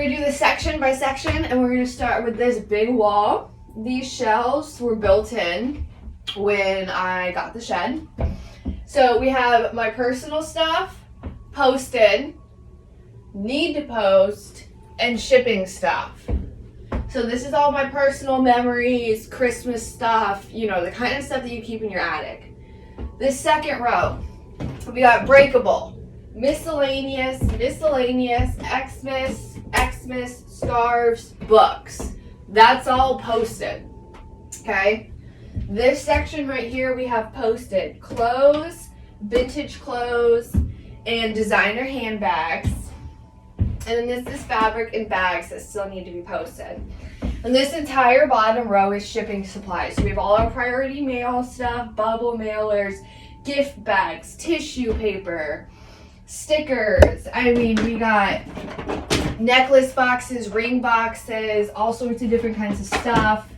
gonna do this section by section, and we're gonna start with this big wall. These shelves were built in when I got the shed. So we have my personal stuff, posted, need to post, and shipping stuff. So this is all my personal memories, Christmas stuff, you know, the kind of stuff that you keep in your attic. This second row, we got breakable, miscellaneous, Xmas, scarves, books. That's all posted, okay? This section right here, we have posted clothes, vintage clothes, and designer handbags. And then this is fabric and bags that still need to be posted. And this entire bottom row is shipping supplies. So we have all our priority mail stuff, bubble mailers, gift bags, tissue paper, stickers. I mean, we got necklace boxes, ring boxes, all sorts of different kinds of stuff.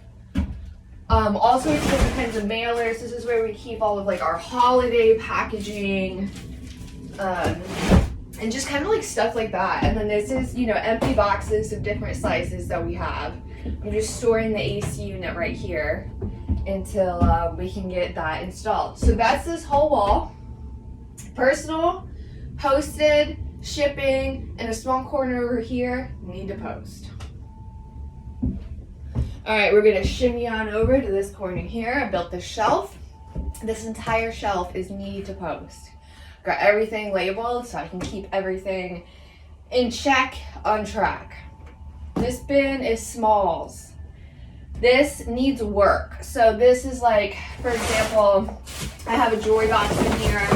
All sorts of different kinds of mailers. This is where we keep all of like our holiday packaging, and just kind of like stuff like that. And then this is, you know, empty boxes of different sizes that we have. I'm just storing the AC unit right here until we can get that installed. So that's this whole wall. Personal, posted, shipping, and a small corner over here, need to post. All right, we're gonna shimmy on over to this corner here. I built this shelf. This entire shelf is need to post. Got everything labeled so I can keep everything in check, on track. This bin is smalls. This needs work. So this is like, for example, I have a jewelry box in here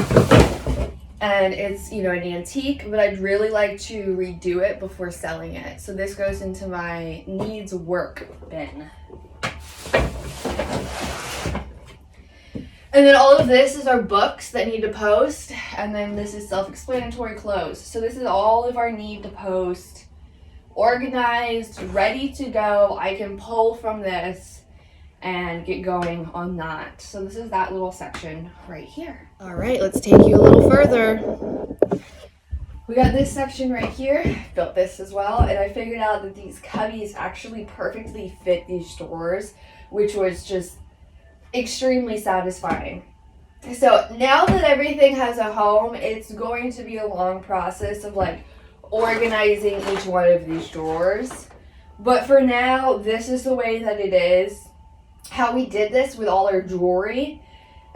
and it's, you know, an antique, but I'd really like to redo it before selling it. So this goes into my needs work bin. And then all of this is our books that need to post. And then this is self-explanatory clothes. So this is all of our need to post, organized, ready to go. I can pull from this and get going on that. So this is that little section right here. All right, let's take you a little further. We got this section right here. Built this as well. And I figured out that these cubbies actually perfectly fit these drawers, which was just extremely satisfying. So now that everything has a home, it's going to be a long process of like organizing each one of these drawers. But for now, this is the way that it is. How we did this with all our jewelry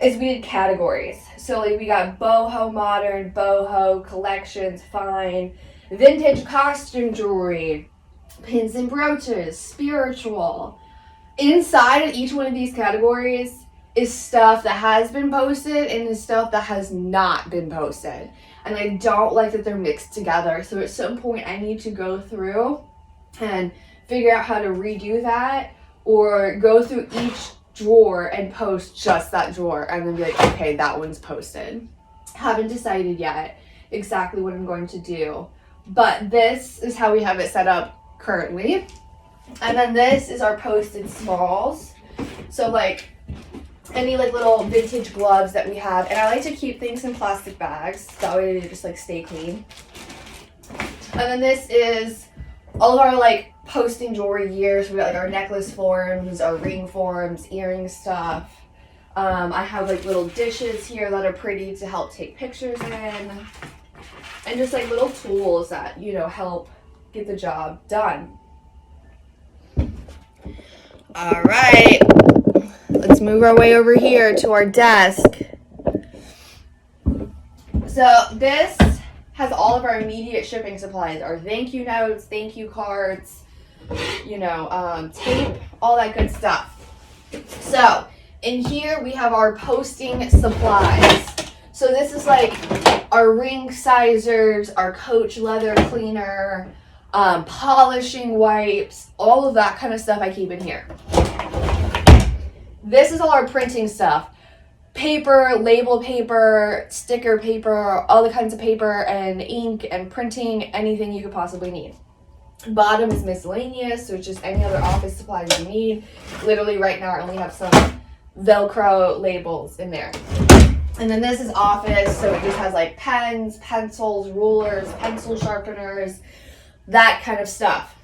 is we did categories. So like we got boho modern, boho collections, fine, vintage costume jewelry, pins and brooches, spiritual. Inside of each one of these categories is stuff that has been posted and is stuff that has not been posted. And I don't like that they're mixed together. So at some point I need to go through and figure out how to redo that, or go through each drawer and post just that drawer and then be like, okay, that one's posted. Haven't decided yet exactly what I'm going to do. But this is how we have it set up currently. And then this is our posted smalls. So like any like little vintage gloves that we have. And I like to keep things in plastic bags. That way they just like stay clean. And then this is all of our like posting jewelry gear. So we got like our necklace forms, our ring forms, earring stuff. I have like little dishes here that are pretty to help take pictures in. And just like little tools that, you know, help get the job done. All right, let's move our way over here to our desk. So this has all of our immediate shipping supplies, our thank you notes, thank you cards, you know, tape, all that good stuff. So in here we have our posting supplies. So this is like our ring sizers, our Coach leather cleaner, polishing wipes, all of that kind of stuff I keep in here. This is all our printing stuff. Paper, label paper, sticker paper, all the kinds of paper and ink and printing, anything you could possibly need. Bottom is miscellaneous, so it's just any other office supplies you need. Literally right now I only have some Velcro labels in there. And then this is office, so it just has like pens, pencils, rulers, pencil sharpeners, that kind of stuff.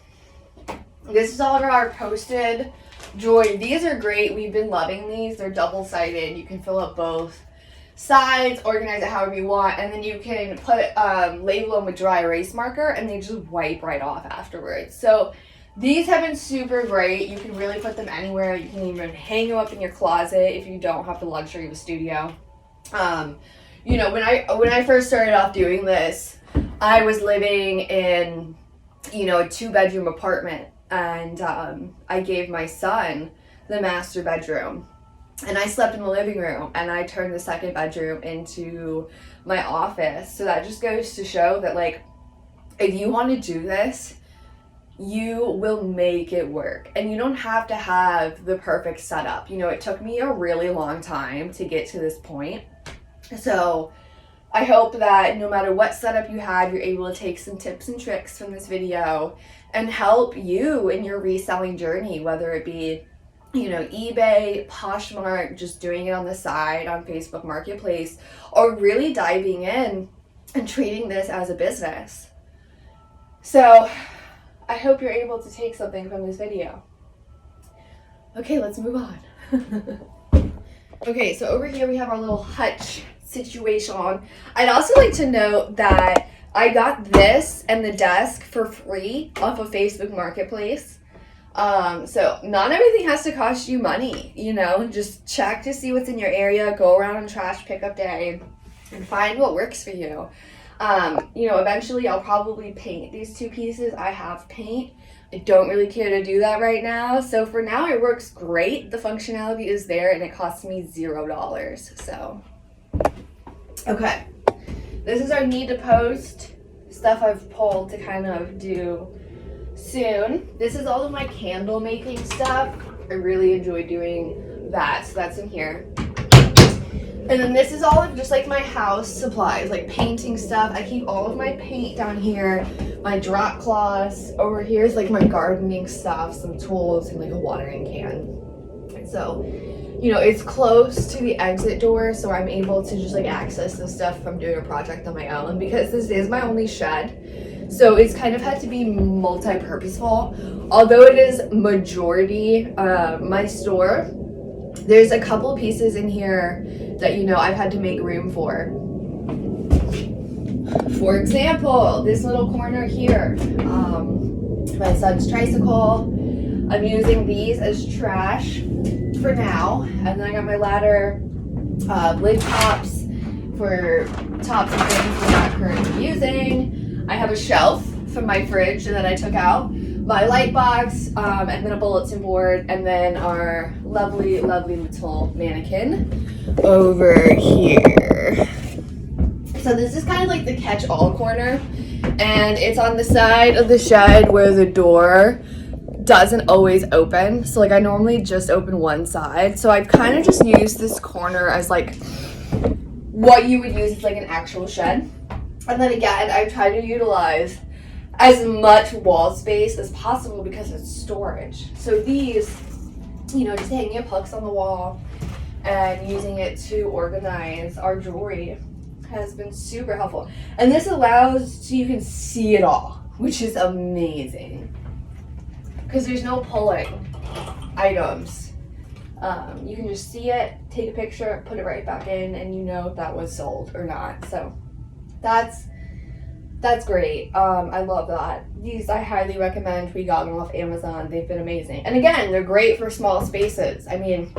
This is all of our posted jewelry. These are great. We've been loving these. They're double-sided. You can fill up both sides, organize it however you want, and then you can put label them with dry erase marker, and they just wipe right off afterwards. So these have been super great. You can really put them anywhere. You can even hang them up in your closet if you don't have the luxury of a studio. You know, when I first started off doing this, I was living in, you know, a 2-bedroom apartment, and I gave my son the master bedroom. And I slept in the living room, and I turned the 2nd bedroom into my office. So that just goes to show that, like, if you want to do this, you will make it work. And you don't have to have the perfect setup. You know, it took me a really long time to get to this point. So I hope that no matter what setup you have, you're able to take some tips and tricks from this video and help you in your reselling journey, whether it be, you know, eBay, Poshmark, just doing it on the side on Facebook Marketplace, or really diving in and treating this as a business. So I hope you're able to take something from this video. Okay, let's move on. Okay, so over here we have our little hutch situation. I'd also like to note that I got this and the desk for free off of Facebook Marketplace. So not everything has to cost you money, you know, just check to see what's in your area, go around on trash pickup day and find what works for you. You know, eventually I'll probably paint these 2 pieces. I have paint. I don't really care to do that right now. So for now it works great. The functionality is there and it costs me $0. So, okay. This is our need to post stuff I've pulled to kind of do soon. This is all of my candle making stuff. I really enjoy doing that, so that's in here. And then this is all of just like my house supplies, like painting stuff. I keep all of my paint down here, my drop cloths. Over here is like my gardening stuff, some tools, and like a watering can. So, you know, it's close to the exit door, so I'm able to just like access this stuff if I'm doing a project on my own, because this is my only shed. So it's kind of had to be multi-purposeful. Although it is majority my store, there's a couple pieces in here that, you know, I've had to make room for. For example, this little corner here, my son's tricycle. I'm using these as trash for now. And then I got my ladder, lid tops for tops and things we're not currently using. I have a shelf from my fridge that I took out, my light box, and then a bulletin board, and then our lovely, lovely little mannequin over here. So this is kind of like the catch-all corner, and it's on the side of the shed where the door doesn't always open. So like I normally just open one side. So I've kind of just used this corner as like what you would use as like an actual shed. And then again, I try to utilize as much wall space as possible because it's storage. So these, you know, just hanging hooks on the wall and using it to organize our jewelry has been super helpful. And this allows so you can see it all, which is amazing. Because there's no pulling items. You can just see it, take a picture, put it right back in, and you know if that was sold or not. So that's great. I love that. These I highly recommend. We got them off Amazon. They've been amazing. And again, they're great for small spaces. I mean,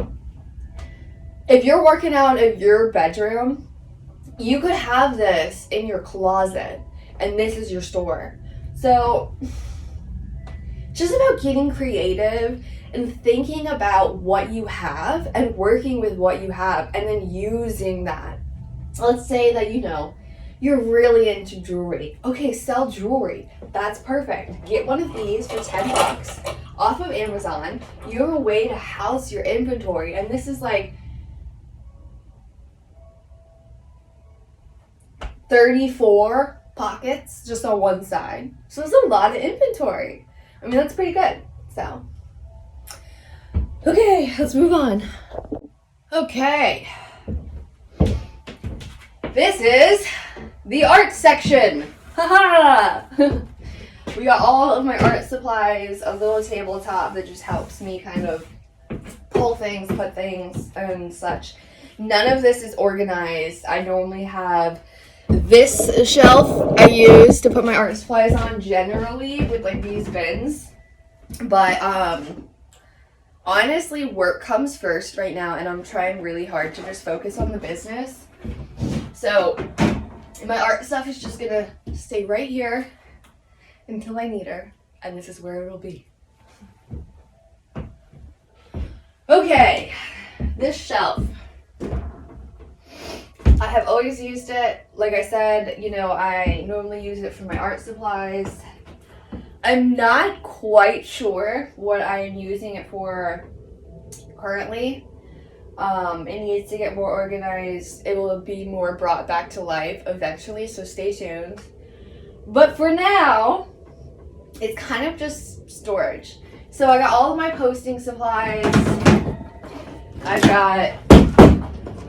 if you're working out of your bedroom, you could have this in your closet and this is your store. So it's just about getting creative and thinking about what you have and working with what you have and then using that. Let's say that, you know, you're really into jewelry. Okay, sell jewelry. That's perfect. Get one of these for $10 off of Amazon. You have a way to house your inventory. And this is like 34 pockets just on one side. So there's a lot of inventory. I mean, that's pretty good. So, okay, let's move on. Okay. This is the art section. Haha. We got all of my art supplies, a little tabletop that just helps me kind of pull things, put things, and such. None of this is organized. I normally have this shelf I use to put my art supplies on generally with like these bins. But honestly, work comes first right now, and I'm trying really hard to just focus on the business. So my art stuff is just gonna stay right here until I need her, and this is where it'll be. Okay, this shelf. I have always used it. Like I said, you know, I normally use it for my art supplies. I'm not quite sure what I am using it for currently. It needs to get more organized. It will be more brought back to life eventually, so stay tuned. But for now, it's kind of just storage. So I got all of my posting supplies. I've got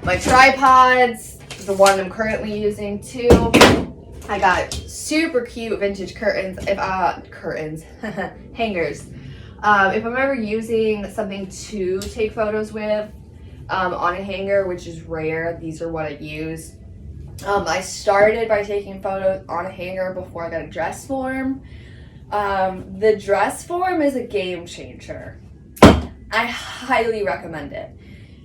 my tripods, the one I'm currently using too. I got super cute vintage curtains, hangers. If I'm ever using something to take photos with on a hanger, which is rare, these are what I use. I started by taking photos on a hanger before I got a dress form. The dress form is a game changer. I highly recommend it.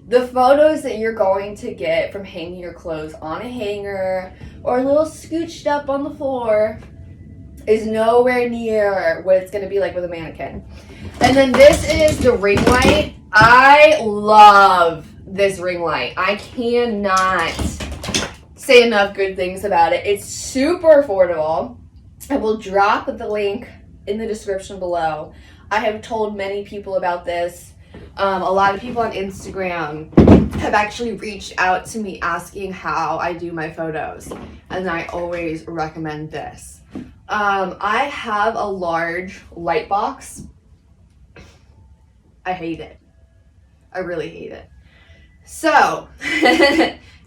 The photos that you're going to get from hanging your clothes on a hanger or a little scooched up on the floor is nowhere near what it's going to be like with a mannequin. And then this is the ring light. I love this ring light. I cannot say enough good things about it. It's super affordable. I will drop the link in the description below. I have told many people about this. A lot of people on Instagram have actually reached out to me asking how I do my photos, and I always recommend this. I have a large light box. I hate it. I really hate it. So,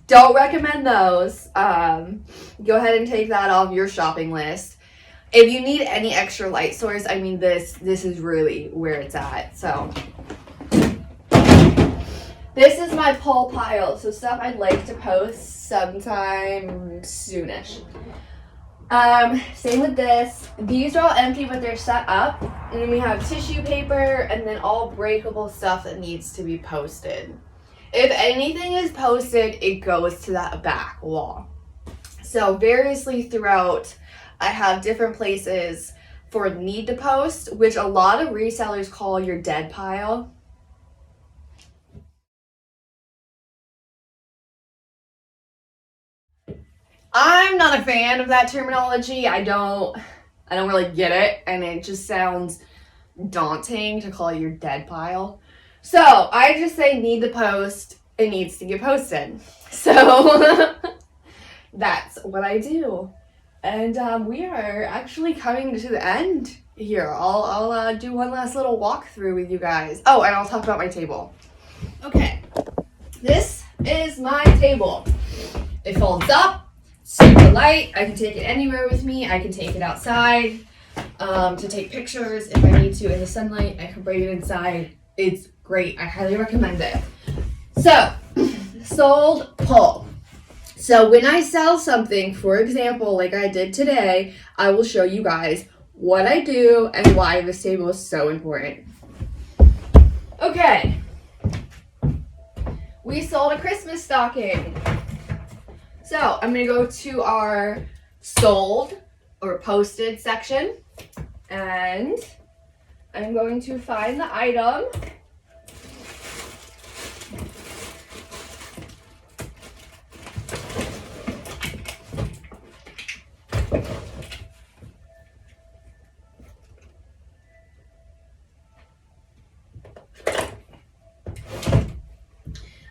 don't recommend those. Go ahead and take that off your shopping list. If you need any extra light source, I mean, this is really where it's at. So this is my pull pile, so stuff I'd like to post sometime soonish. Same with this. These are all empty, but they're set up. And then we have tissue paper and then all breakable stuff that needs to be posted. If anything is posted, it goes to that back wall. So variously throughout, I have different places for need to post, which a lot of resellers call your dead pile. I'm not a fan of that terminology. I don't really get it, and it just sounds daunting to call it your dead pile. So I just say need to post, it needs to get posted. So that's what I do. And we are actually coming to the end here. I'll do one last little walkthrough with you guys. Oh, and I'll talk about my table. Okay, this is my table. It folds up. Super light. I can take it anywhere with me. I can take it outside to take pictures if I need to in the sunlight. I can bring it inside. It's great. I highly recommend it. So, sold pull. So when I sell something, for example, like I did today, I will show you guys what I do and why this table is so important. Okay. We sold a Christmas stocking. So I'm going to go to our sold or posted section, and I'm going to find the item.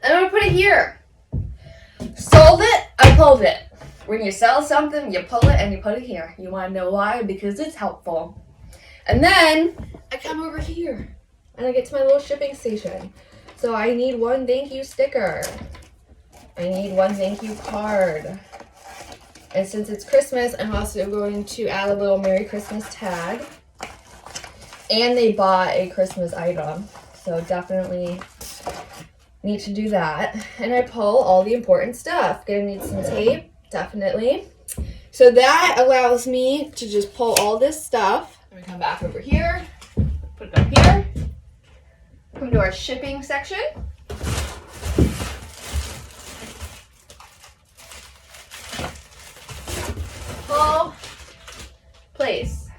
And I'm going to put it here. Sold it. I pulled it. When you sell something, you pull it and you put it here. You want to know why? Because it's helpful. And then I come over here and I get to my little shipping station. So I need one thank you sticker. I need one thank you card. And since it's Christmas, I'm also going to add a little Merry Christmas tag. And they bought a Christmas item, so definitely need to do that. And I pull all the important stuff. Gonna need some tape, definitely. So that allows me to just pull all this stuff. Let me come back over here, put it up here. Come to our shipping section. Pull, place.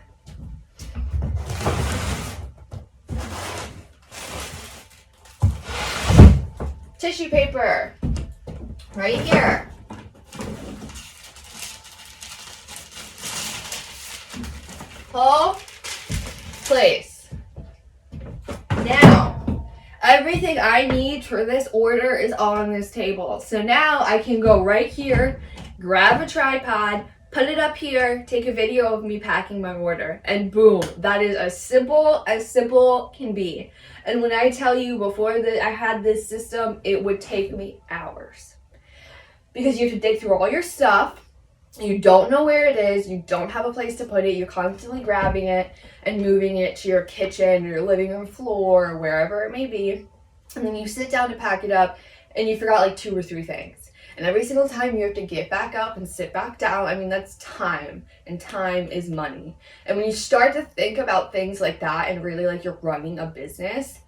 Tissue paper, right here. Pull, place. Now, everything I need for this order is on this table. So now I can go right here, grab a tripod, put it up here, take a video of me packing my order, and boom, that is as simple can be. And when I tell you before that I had this system, it would take me hours. Because you have to dig through all your stuff, you don't know where it is, you don't have a place to put it, you're constantly grabbing it and moving it to your kitchen or your living room floor or wherever it may be. And then you sit down to pack it up and you forgot like 2 or 3 things. And every single time you have to get back up and sit back down. I mean, that's time, and time is money. And when you start to think about things like that and really like you're running a business,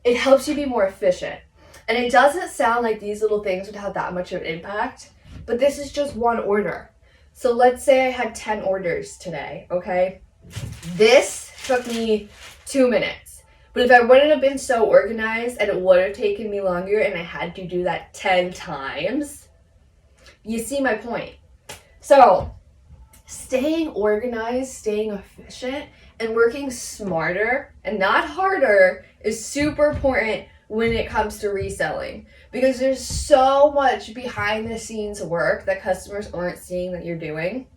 it helps you be more efficient. And it doesn't sound like these little things would have that much of an impact, but this is just one order. So let's say I had 10 orders today, okay? This took me 2 minutes. But if I wouldn't have been so organized and it would have taken me longer and I had to do that 10 times, you see my point. So staying organized, staying efficient, and working smarter and not harder is super important when it comes to reselling, because there's so much behind the scenes work that customers aren't seeing that you're doing.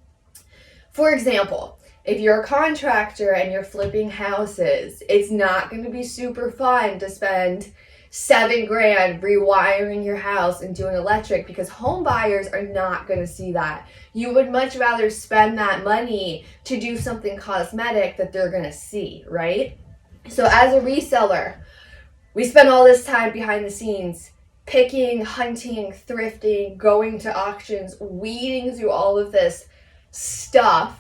For example, if you're a contractor and you're flipping houses, it's not going to be super fun to spend $7,000 rewiring your house and doing electric, because home buyers are not going to see that. You would much rather spend that money to do something cosmetic that they're going to see, right? So as a reseller, we spend all this time behind the scenes picking, hunting, thrifting, going to auctions, weeding through all of this stuff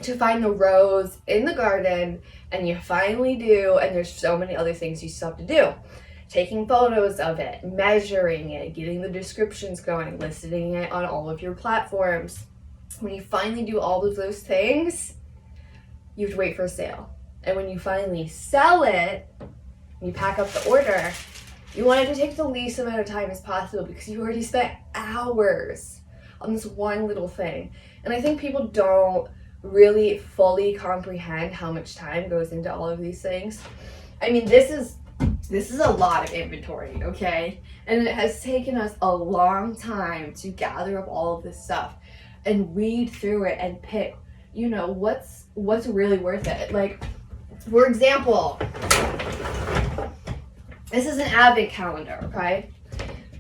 to find the rose in the garden, and you finally do, and there's so many other things you still have to do. Taking photos of it, measuring it, getting the descriptions going, listing it on all of your platforms. When you finally do all of those things, you have to wait for a sale. And when you finally sell it, you pack up the order, you want it to take the least amount of time as possible, because you already spent hours on this one little thing. And I think people don't really fully comprehend how much time goes into all of these things. I mean, this is a lot of inventory, okay? And it has taken us a long time to gather up all of this stuff and weed through it and pick, you know, what's really worth it. Like, for example, this is an advent calendar, okay?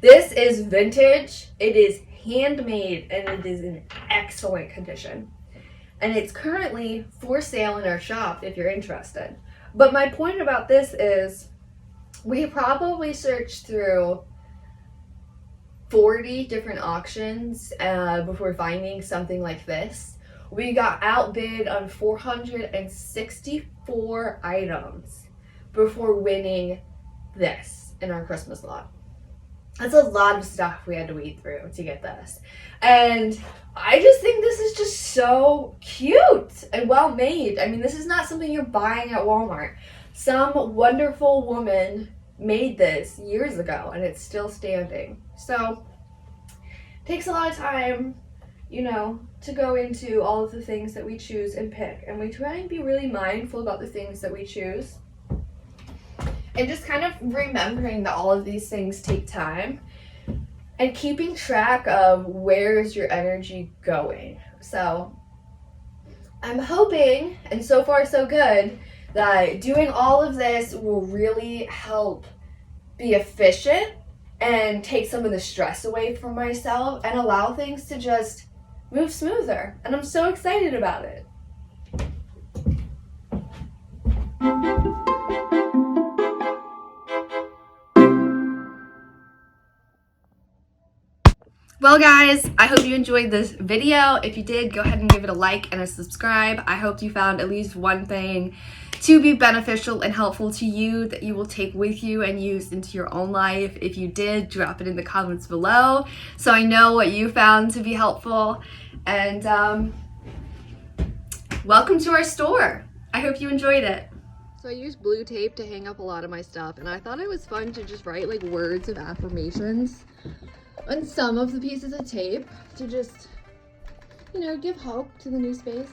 This is vintage, it is handmade, and it is in excellent condition. And it's currently for sale in our shop if you're interested. But my point about this is we probably searched through 40 different auctions before finding something like this. We got outbid on 464 items before winning this in our Christmas lot. That's a lot of stuff we had to weed through to get this. And I just think this is just so cute and well made. I mean, this is not something you're buying at Walmart. Some wonderful woman made this years ago and it's still standing. So it takes a lot of time, you know, to go into all of the things that we choose and pick. And we try and be really mindful about the things that we choose. And just kind of remembering that all of these things take time and keeping track of where is your energy going. So I'm hoping, and so far so good, that doing all of this will really help be efficient and take some of the stress away from myself and allow things to just move smoother. And I'm so excited about it. Well guys, I hope you enjoyed this video. If you did, go ahead and give it a like and a subscribe. I hope you found at least one thing to be beneficial and helpful to you that you will take with you and use into your own life. If you did, drop it in the comments below so I know what you found to be helpful. And welcome to our store. I hope you enjoyed it. So I used blue tape to hang up a lot of my stuff, and I thought it was fun to just write like words of affirmations on some of the pieces of tape to just, you know, give hope to the new space.